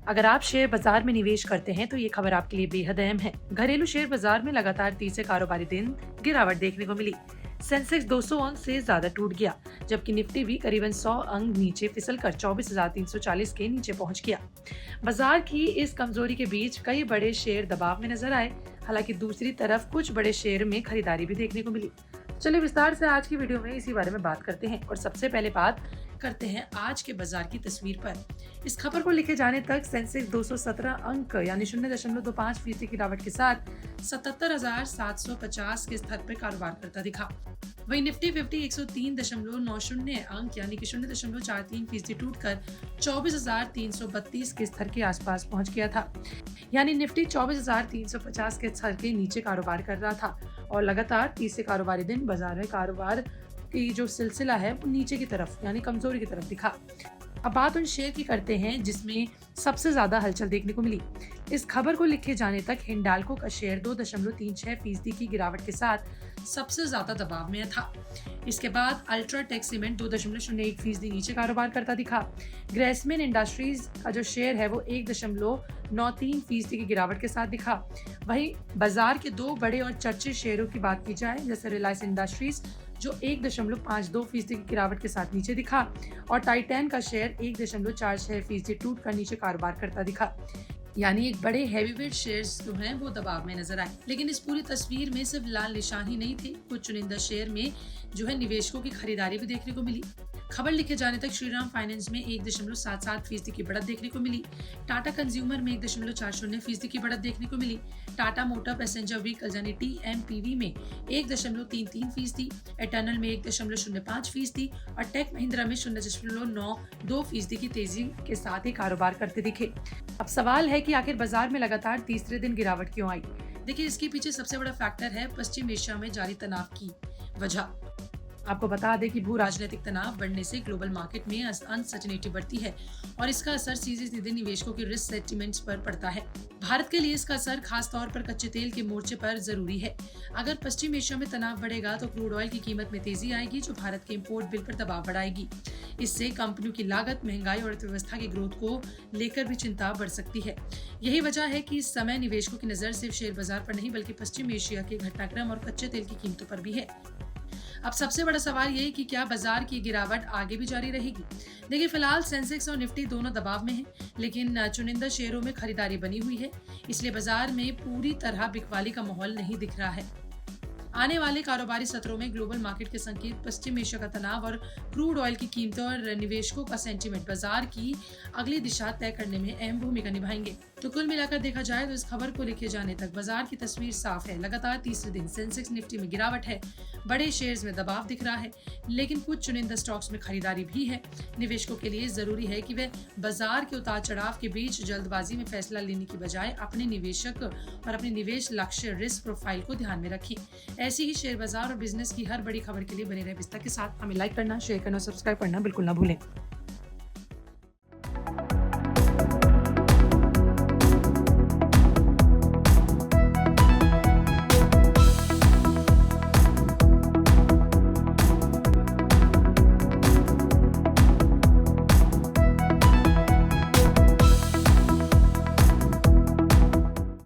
अगर आप शेयर बाजार में निवेश करते हैं तो ये खबर आपके लिए बेहद अहम है। घरेलू शेयर बाजार में लगातार तीसरे कारोबारी दिन गिरावट देखने को मिली। सेंसेक्स 200 अंक से ज्यादा टूट गया, जबकि निफ्टी भी करीबन 100 अंक नीचे फिसलकर 24,340 के नीचे पहुंच गया। बाजार की इस कमजोरी के बीच कई बड़े शेयर दबाव में नजर आए। हालांकि दूसरी तरफ कुछ बड़े शेयर में खरीदारी भी देखने को मिली। चलिए विस्तार से आज की वीडियो में इसी बारे में बात करते हैं और सबसे पहले बात करते हैं आज के बाजार की तस्वीर पर। इस खबर को लिखे जाने तक सेंसेक्स 217 अंक यानी 0.25% की गिरावट के साथ 77,750 के स्तर पर कारोबार करता दिखा। वहीं निफ्टी 50 103.90 अंक यानी कि 0.43% टूटकर 24,332 के स्तर के आसपास पहुंच गया था। यानी निफ्टी 24,350 के स्तर के नीचे कारोबार कर रहा था और लगातार तीसरे कारोबारी दिन बाजार में कारोबार की जो सिलसिला है वो नीचे की तरफ यानी कमजोरी की तरफ दिखा। अब बात उन शेयर की करते हैं जिसमें सबसे ज्यादा हलचल देखने को मिली। इस खबर को लिखे जाने तक हिंडाल्को का शेयर 2.36% की गिरावट के साथ सबसे ज्यादा दबाव में था। इसके बाद अल्ट्राटेक सीमेंट 2.01% नीचे कारोबार करता दिखा। ग्रेसमेन इंडस्ट्रीज का जो शेयर है वो 1.93% की गिरावट के साथ दिखा। वहीं बाजार के दो बड़े और चर्चित शेयरों की बात की जाए, जैसे रिलायंस इंडस्ट्रीज जो 1.52% की गिरावट के साथ नीचे दिखा और टाइटैन का शेयर 1.46% टूट कर नीचे कारोबार करता दिखा। यानी एक बड़े हैवीवेट शेयर्स जो हैं वो दबाव में नजर आए। लेकिन इस पूरी तस्वीर में सिर्फ लाल निशान ही नहीं थे, कुछ चुनिंदा शेयर में जो है निवेशकों की खरीदारी भी देखने को मिली। खबर लिखे जाने तक श्रीराम फाइनेंस में 1.77% की बढ़त देखने को मिली। टाटा कंज्यूमर में 1.40% की बढ़त देखने को मिली। टाटा मोटर पैसेंजर व्हीकल यानी TMPV में 1.33%, एटर्नल में 1.05% और टेक महिंद्रा में 0.92% की तेजी के साथ ही कारोबार करते दिखे। अब सवाल है कि आखिर बाजार में लगातार तीसरे दिन गिरावट क्यों आई? देखिए, इसके पीछे सबसे बड़ा फैक्टर है पश्चिम एशिया में जारी तनाव की वजह। आपको बता दें कि भू राजनीतिक तनाव बढ़ने से ग्लोबल मार्केट में अनसर्टेनिटी बढ़ती है और इसका असर सीधे निवेशकों के रिस्क सेंटिमेंट्स पर पड़ता है। भारत के लिए इसका असर खास तौर पर कच्चे तेल के मोर्चे पर जरूरी है। अगर पश्चिम एशिया में तनाव बढ़ेगा तो क्रूड ऑयल की कीमत में तेजी आएगी, जो भारत के इंपोर्ट बिल पर दबाव बढ़ाएगी। इससे कंपनियों की लागत, महंगाई और अर्थव्यवस्था की ग्रोथ को लेकर भी चिंता बढ़ सकती है। यही वजह है कि इस समय निवेशकों की नजर सिर्फ शेयर बाजार पर नहीं बल्कि पश्चिम एशिया के घटनाक्रम और कच्चे तेल की कीमतों पर भी है। अब सबसे बड़ा सवाल ये है कि क्या बाजार की गिरावट आगे भी जारी रहेगी? देखिए, फिलहाल सेंसेक्स और निफ्टी दोनों दबाव में हैं, लेकिन चुनिंदा शेयरों में खरीदारी बनी हुई है। इसलिए बाजार में पूरी तरह बिकवाली का माहौल नहीं दिख रहा है। आने वाले कारोबारी सत्रों में ग्लोबल मार्केट के संकेत, पश्चिम एशिया का तनाव और क्रूड ऑयल की कीमतों और निवेशकों का सेंटीमेंट बाजार की अगली दिशा तय करने में अहम भूमिका निभाएंगे। तो कुल मिलाकर देखा जाए तो इस खबर को लिखे जाने तक बाजार की तस्वीर साफ है। लगातार तीसरे दिन सेंसेक्स निफ्टी में गिरावट है, बड़े शेयर्स में दबाव दिख रहा है, लेकिन कुछ चुनिंदा स्टॉक्स में खरीदारी भी है। निवेशकों के लिए जरूरी है कि वे बाजार के उतार चढ़ाव के बीच जल्दबाजी में फैसला लेने की बजाय अपने निवेशक और अपने निवेश लक्ष्य रिस्क प्रोफाइल को ध्यान में रखें। ऐसी ही शेयर बाजार और बिजनेस की हर बड़ी खबर के लिए बने रहे विस्तार के साथ। हमें लाइक करना, शेयर करना, सब्सक्राइब करना बिल्कुल ना भूलें।